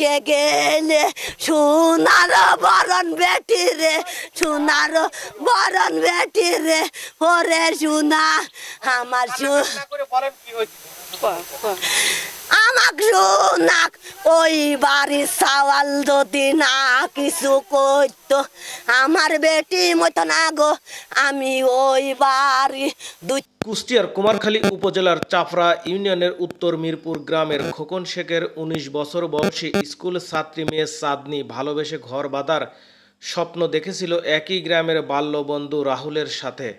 দেখে গেলে সোনার বরণ বেটি রে, সোনার বরণ বেটি রে, ওরে সোনা আমার আমাক সোনাক ওই বাড়ির চাওয়াল যদি না কিছু করতো আমার বেটি মতো না গো, আমি ওই বাড়ি কুষ্টিয়ার কুমারখালী উপজেলার চাপড়া ইউনিয়নের উত্তর মিরপুর গ্রামের খোকন শেখের ১৯ বছর বয়সী স্কুল ছাত্রী মেয়ে চাঁদনি ভালোবেসে ঘর বাঁধার স্বপ্ন দেখেছিল একই গ্রামের বাল্যবন্ধু রাহুলের সাথে।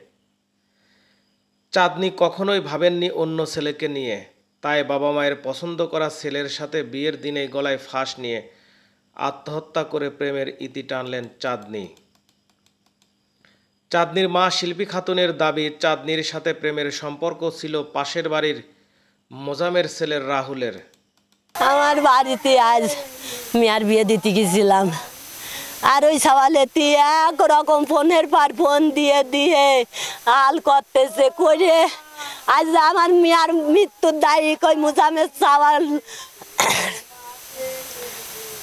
চাঁদনি কখনোই ভাবেননি অন্য ছেলেকে নিয়ে, তাই বাবা মায়ের পছন্দ করা ছেলের সাথে বিয়ের দিনে গলায় ফাঁস নিয়ে আত্মহত্যা করে প্রেমের ইতি টানলেন চাঁদনি। চাঁদনির মা শিল্পী খাতুনের দাবি, চাঁদনির সাথে প্রেমের সম্পর্ক ছিল পাশের বাড়ির মোজামের ছেলের রাহুলের। আমার বাড়িতে আজ মেয়ের বিয়ে দিতে গেছিলাম, আর ওই সওয়ালেতে একরকম ফোনের পর ফোন দিয়ে দিয়ে হাল করতেছে করে আজ আমার মেয়ের মৃত্যুর দায়ী কই মোজামের সওয়াল,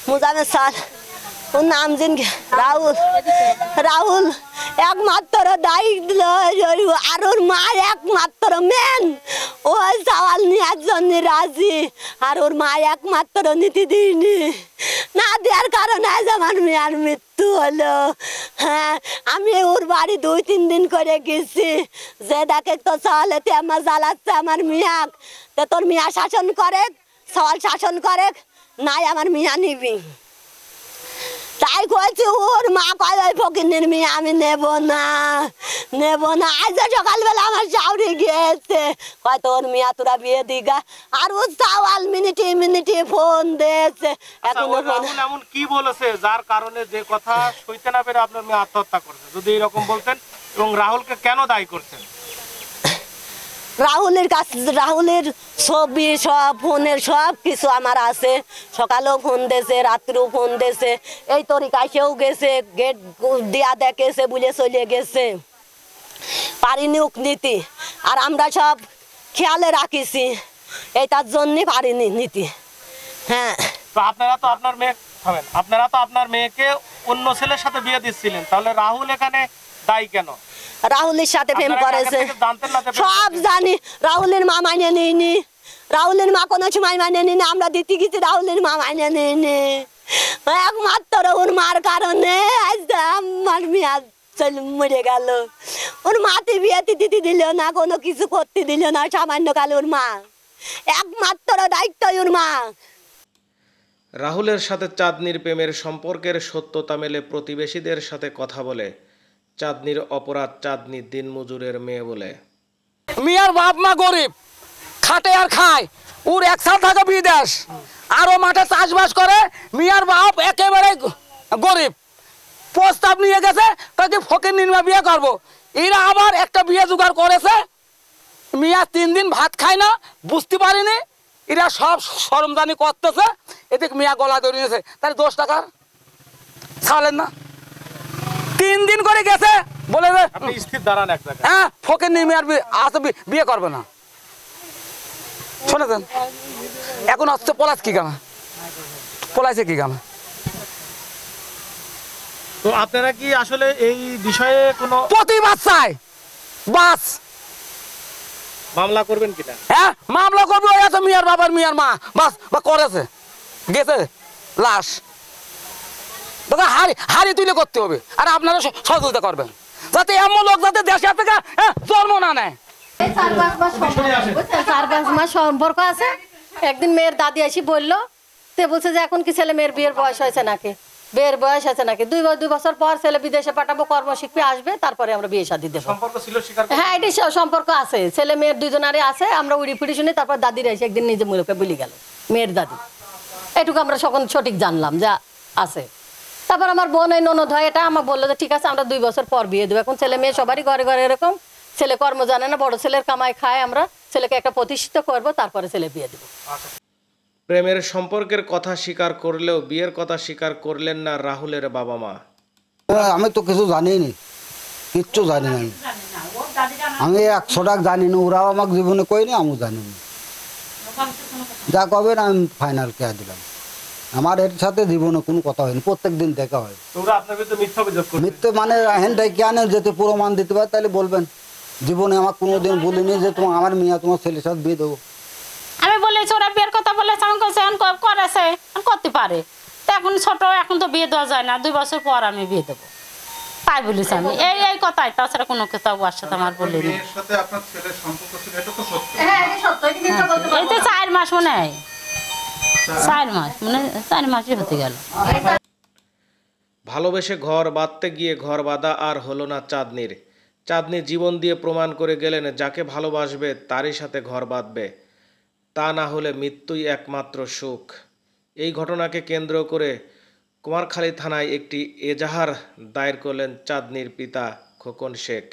মোজামের সওয়াল ওর নাম জিন রাহুল, রাহুল একমাত্র দায়ী, আর ওর মা একমাত্র মেন ওই সওয়াল নেওয়ার জন্য রাজি, আর ওর মা একমাত্র নীতি দিইনি, না দেওয়ার কারণে আজ আমার মেয়ের মৃত্যু হলো। হ্যাঁ, আমি ওর বাড়ি ২-৩ দিন করে গেছি, যে দেখে তো সওয়ালেতে আমার জ্বালাচ্ছে আমার মিয়াক, তো তোর মিয়া শাসন করে, সওয়াল শাসন করে, নাই আমার মিয়া নিবি, তাই কয়েছি ওর মা কয় ওই ফকিনের মেয়ে আমি নেব না, নেব না। আজ সকালবেলা আমার চাউরি গিয়েছে, কয় তোর মেয়া তোরা বিয়ে দিগা, আর ও চাওয়াল মিনিটে মিনিটে ফোন দিয়েছে। এমন কি বলেছে যার কারণে যে কথা সইতে না পেরে আপনার মেয়ে আত্মহত্যা করছে, যদি এরকম বলতেন, এবং রাহুলকে কেন দায়ী করছেন? রাহুলের কাছে, রাহুলের ছবি সব ফোনের সব কিছু আমার আছে, সকালেও ফোন দিয়েছে, রাত্রেও ফোন দিয়েছে, এই তরিকায় সেও গেছে, গেট দিয়া দেখেছে বলে চলে গেছে, পারিনি নীতি, আর আমরা সব খেয়ালে রাখিছি, এই তার জন্যে পারিনি নীতি। হ্যাঁ, তো আপনারা তো আপনার মেয়ে হবেন, আপনারা তো আপনার মেয়েকে অন্য ছেলের সাথে বিয়ে দিচ্ছিলেন, তাহলে রাহুল এখানে দায়ী কেন? রাহুলের সাথে প্রেম করেছে সব জানি, রাহুলের মা মানে নেইনি, রাহুলের মা কোনো সময় মানে নেই, আমরা দিতে গেছি রাহুলের মা মানে নেইনি, একমাত্র ওর মার কারণে আজ আমার মেয়ে মরে গেল, ওর মাতে বিয়েতে দিতে দিল না, কোনো কিছু করতে দিল না, সামান্য কাল ওর মা, একমাত্র দায়িত্ব ওর মা। রাহুলের সাথে চাঁদনির প্রেমের সম্পর্কের সত্যতা মেলে প্রতিবেশীদের সাথে কথা বলে। চাঁদনির অপরাধ, চাঁদনি দিনমজুরের মেয়ে বলে। মিয়ার বাপ মা গরিব, খাটে আর খায়, ওর একসাথে থাকে বিদেশ, আরো মাঠে চাষবাস করে, মিয়ার বাপ একেবারে গরিব, প্রস্তাব নিয়ে গেছে তাকে ফকির নির্মা বিয়ে করবো, এরা আবার একটা বিয়ে জোগাড় করেছে, মিয়া 3 দিন ভাত খায় না, বুঝতে পারিনি, এরা সব সরমজানি করতেছে, এদিকে মিয়া গলা ধরিয়েছে, তাহলে 10 টাকার ছাড়লেন না, 3 দিন করে গেছে বলে হ্যাঁ ফকির নির্মা বিয়ে করবে না, শুনেছেন, এখন হচ্ছে পলাশ কি গামা, পলাইছে কি গামা। তো আপনারা কি আসলে এই বিষয়ে কোনো প্রতিবাদ চাই, বাস মামলা করবেন কিনা? হ্যাঁ মামলা করবে, ওই আছে মিয়ার বাবার মিয়ার মা, বাস বা করেছে গেছে লাশ, তোকে হাড়ি তুলে করতে হবে, আর আপনারা সহযোগিতা করবেন যাতে এমন লোক যাতে দেশে থেকে জন্ম না নেয়। 4-5 মাস সম্পর্ক আছে, একদিন মেয়ের দাদি এসে বললো, তে বলছে যে এখন কি ছেলে মেয়ের বিয়ের বয়স হয়েছে নাকি, বিয়ের বয়স আছে নাকি, 2 বছর পর ছেলে বিদেশে পাঠাবো, কর্ম শিখবে, আসবে, তারপরে আমরা বিয়ে শাদী দেবো। হ্যাঁ এটি সম্পর্ক আছে, ছেলে মেয়ের 2জনারই আছে, আমরা উড়ি ফুড়ি শুনি, তারপর দাদির এসে একদিন নিজে মুখে বলি গেল, মেয়ের দাদি, এটুকু আমরা সকল সঠিক জানলাম যে আছে। তারপর আমার বোন এই ননদ হয়, এটা আমাকে বললো যে ঠিক আছে আমরা 2 বছর পর বিয়ে দেবো, এখন ছেলে মেয়ে সবারই ঘরে ঘরে এরকম, ছেলে কর্ম জানে না, বড় ছেলের কামাই খায়, আমরা ছেলেকে একটা প্রতিষ্ঠিত করবো, তারপরে ছেলে বিয়ে দেবো। প্রেমের সম্পর্কের কথা স্বীকার করলেও বিয়ের কথা স্বীকার করলেন না রাহুলের বাবা মা। আমি তো কিছু জানিনি, কিচ্ছু জানি না, আমি 100 টাকা জানি না, ওরাও আমাকে জীবনে কইনি, আমিও জানি না, যা কবেন আমি ফাইনাল কে দিলাম। আমার এর সাথে জীবনে কোনো কথা হয়নি, প্রত্যেক দিন দেখা হয়। তোমরা আপনার বিরুদ্ধে মিথ্যা অভিযোগ করছে। মিথ্যে মানে হেন ডেকে আনে, যেতে প্রমাণ দিতে পারে তাহলে বলবেন। জীবনে আমার কোনোদিন বলিনি যে তোমার আমার মেয়ে তোমার ছেলের সাথে বিয়ে দেবো। আমি বলেছি ওরা বিয়ের কথা বলেছে, আমি করেছে করেছে করতে পারে। তো এখন ছোট, এখন তো বিয়ে দেওয়া যায় না, 2 বছর পর আমি বিয়ে দেবো তাই বলেছি আমি। এই কথাই, তাছাড়া কোনো কথা ওর সাথে আমার বলিনি। মেয়ের সাথে আপনার ছেলের সম্পর্ক ছিল, এটা তো সত্য। এই তো 4 মাস মনে হয়, 4 মাস মানে 4 মাসই হতে গেল। ভালোবেসে ঘর বাঁধতে গিয়ে ঘর বাঁধা আর হলো না চাঁদনির। চাঁদনি জীবন দিয়ে প্রমাণ করে গেলেন, যাকে ভালোবাসবে তারই সাথে ঘর বাঁধবে, তা না হলে মৃত্যুই একমাত্র সুখ। এই ঘটনাকে কেন্দ্র করে কুমারখালী থানায় একটি এজাহার দায়ের করলেন চাঁদনির পিতা খোকন শেখ।